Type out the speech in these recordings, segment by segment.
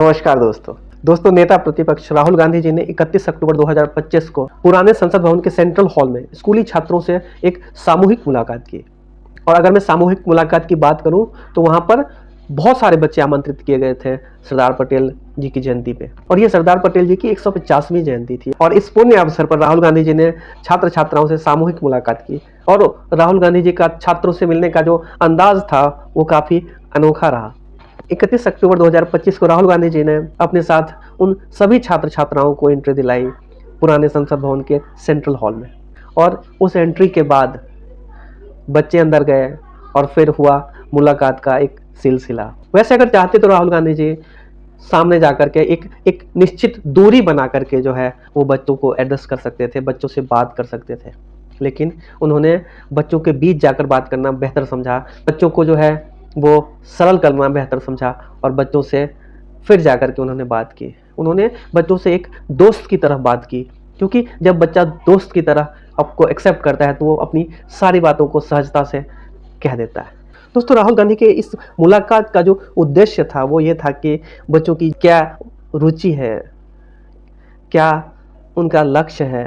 नमस्कार दोस्तों नेता प्रतिपक्ष राहुल गांधी जी ने 31 अक्टूबर 2025 को पुराने संसद भवन के सेंट्रल हॉल में स्कूली छात्रों से एक सामूहिक मुलाकात की। और अगर मैं सामूहिक मुलाकात की बात करूं तो वहां पर बहुत सारे बच्चे आमंत्रित किए गए थे सरदार पटेल जी की जयंती पे। और ये सरदार पटेल जी की 150वीं जयंती थी और इस पुण्य अवसर पर राहुल गांधी जी ने छात्र छात्राओं से सामूहिक मुलाकात की। और राहुल गांधी जी का छात्रों से मिलने का जो अंदाज था वो काफी अनोखा रहा। 31 अक्टूबर 2025 को राहुल गांधी जी ने अपने साथ उन सभी छात्र छात्राओं को एंट्री दिलाई पुराने संसद भवन के सेंट्रल हॉल में। और उस एंट्री के बाद बच्चे अंदर गए और फिर हुआ मुलाकात का एक सिलसिला। वैसे अगर चाहते तो राहुल गांधी जी सामने जाकर के एक निश्चित दूरी बना करके जो है वो बच्चों को एड्रेस कर सकते थे, बच्चों से बात कर सकते थे, लेकिन उन्होंने बच्चों के बीच जाकर बात करना बेहतर समझा। बच्चों को जो है वो सरल करना बेहतर समझा और बच्चों से फिर जाकर के उन्होंने बात की। उन्होंने बच्चों से एक दोस्त की तरह बात की, क्योंकि जब बच्चा दोस्त की तरह आपको एक्सेप्ट करता है तो वो अपनी सारी बातों को सहजता से कह देता है। दोस्तों राहुल गांधी के इस मुलाकात का जो उद्देश्य था वो ये था कि बच्चों की क्या रुचि है, क्या उनका लक्ष्य है,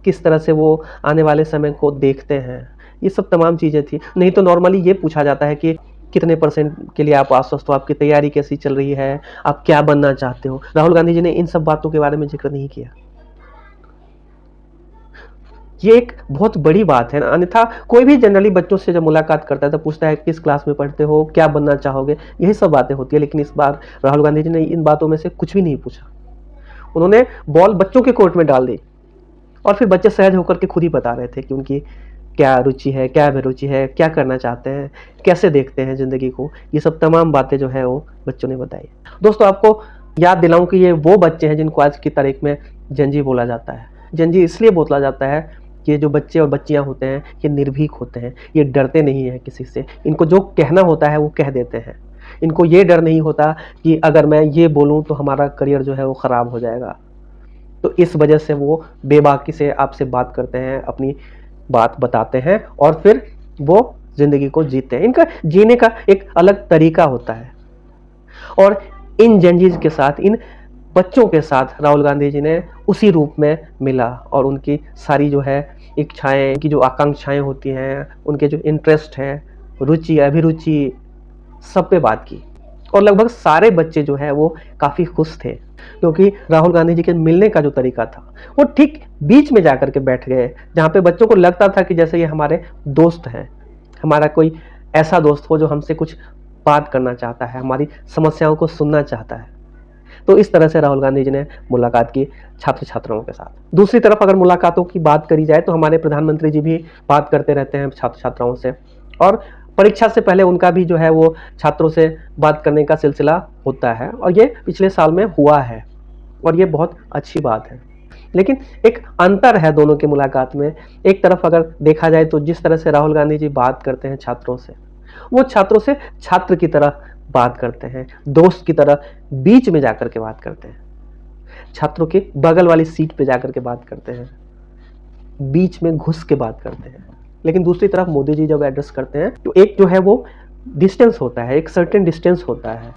किस तरह से वो आने वाले समय को देखते हैं, ये सब तमाम चीज़ें थी। नहीं तो नॉर्मली ये पूछा जाता है कि कितने परसेंट के लिए आप आश्वस्त हो, आपकी तैयारी कैसी चल रही है, आप क्या बनना चाहते हो। राहुल गांधी जी ने इन सब बातों के बारे में जिक्र नहीं किया। ये एक बहुत बड़ी बात है। अन्यथा कोई भी जनरली बच्चों से जब मुलाकात करता है तो पूछता है किस क्लास में पढ़ते हो, क्या बनना चाहोगे, यही सब बातें होती है। लेकिन इस बार राहुल गांधी जी ने इन बातों में से कुछ भी नहीं पूछा। उन्होंने बॉल बच्चों के कोर्ट में डाल दी और फिर बच्चे सहज होकर के खुद ही बता रहे थे कि उनकी क्या रुचि है, क्या अभिरुचि है, क्या करना चाहते हैं, कैसे देखते हैं ज़िंदगी को। ये सब तमाम बातें जो है वो बच्चों ने बताई। दोस्तों आपको याद दिलाऊं कि ये वो बच्चे हैं जिनको आज की तारीख में जेनजी बोला जाता है। जेनजी इसलिए बोला जाता है कि ये जो बच्चे और बच्चियां होते हैं ये निर्भीक होते हैं, ये डरते नहीं हैं किसी से। इनको जो कहना होता है वो कह देते हैं। इनको ये डर नहीं होता कि अगर मैं ये बोलूँ तो हमारा करियर जो है वो ख़राब हो जाएगा। तो इस वजह से वो बेबाकी से आपसे बात करते हैं, अपनी बात बताते हैं और फिर वो जिंदगी को जीते हैं। इनका जीने का एक अलग तरीका होता है। और इन जेनजीज के साथ, इन बच्चों के साथ राहुल गांधी जी ने उसी रूप में मिला और उनकी सारी जो है इच्छाएं, उनकी जो आकांक्षाएं होती हैं, उनके जो इंटरेस्ट है, रुचि अभिरुचि, सब पे बात की। और लगभग सारे बच्चे जो है वो काफ़ी खुश थे, क्योंकि राहुल गांधी जी के मिलने का जो तरीका था वो ठीक बीच में जाकर के बैठ गए, जहाँ पे बच्चों को लगता था कि जैसे ये हमारे दोस्त हैं, हमारा कोई ऐसा दोस्त हो जो हमसे कुछ बात करना चाहता है, हमारी समस्याओं को सुनना चाहता है। तो इस तरह से राहुल गांधी जी ने मुलाकात की छात्र छात्राओं के साथ। दूसरी तरफ अगर मुलाकातों की बात करी जाए तो हमारे प्रधानमंत्री जी भी बात करते रहते हैं छात्र छात्राओं से, और परीक्षा से पहले उनका भी जो है वो छात्रों से बात करने का सिलसिला होता है और ये पिछले साल में हुआ है और ये बहुत अच्छी बात है। लेकिन एक अंतर है दोनों की मुलाकात में। एक तरफ अगर देखा जाए तो जिस तरह से राहुल गांधी जी बात करते हैं छात्रों से, वो छात्रों से छात्र की तरह बात करते हैं, दोस्त की तरह बीच में जाकर के बात करते हैं, छात्रों के बगल वाली सीट पे जाकर के बात करते हैं, बीच में घुस के बात करते हैं। लेकिन दूसरी तरफ मोदी जी जब एड्रेस करते हैं तो एक जो है वो डिस्टेंस होता है, एक सर्टेन डिस्टेंस होता है।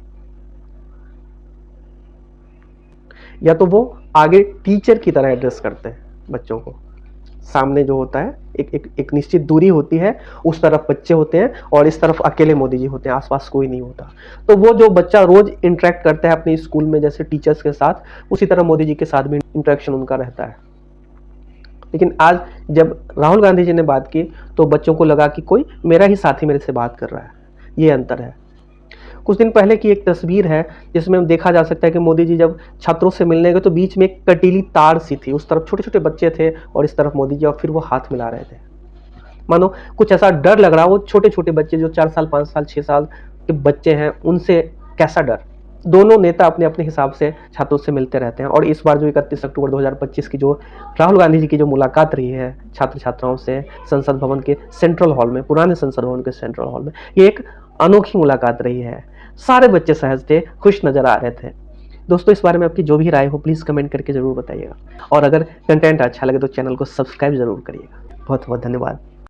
या तो वो आगे टीचर की तरह एड्रेस करते हैं बच्चों को, सामने जो होता है एक निश्चित दूरी होती है, उस तरफ बच्चे होते हैं और इस तरफ अकेले मोदी जी होते हैं, आसपास कोई नहीं होता। तो वो जो बच्चा रोज इंटरेक्ट करता है अपने स्कूल में जैसे टीचर्स के साथ, उसी तरह मोदी जी के साथ भी इंटरेक्शन उनका रहता है। लेकिन आज जब राहुल गांधी जी ने बात की तो बच्चों को लगा कि कोई मेरा ही साथी मेरे से बात कर रहा है। ये अंतर है। कुछ दिन पहले की एक तस्वीर है जिसमें देखा जा सकता है कि मोदी जी जब छात्रों से मिलने गए तो बीच में एक कटीली तार सी थी, उस तरफ छोटे छोटे बच्चे थे और इस तरफ मोदी जी, और फिर वो हाथ मिला रहे थे। मानो कुछ ऐसा डर लग रहा, वो छोटे छोटे बच्चे जो 4 साल 5 साल 6 साल के बच्चे हैं उनसे कैसा डर। दोनों नेता अपने अपने हिसाब से छात्रों से मिलते रहते हैं और इस बार जो 31 अक्टूबर 2025 की जो राहुल गांधी जी की जो मुलाकात रही है छात्र छात्राओं से संसद भवन के सेंट्रल हॉल में, पुराने संसद भवन के सेंट्रल हॉल में, ये एक अनोखी मुलाकात रही है। सारे बच्चे सहज थे, खुश नजर आ रहे थे। दोस्तों इस बारे में आपकी जो भी राय हो प्लीज़ कमेंट करके ज़रूर बताइएगा और अगर कंटेंट अच्छा लगे तो चैनल को सब्सक्राइब ज़रूर करिएगा। बहुत बहुत धन्यवाद।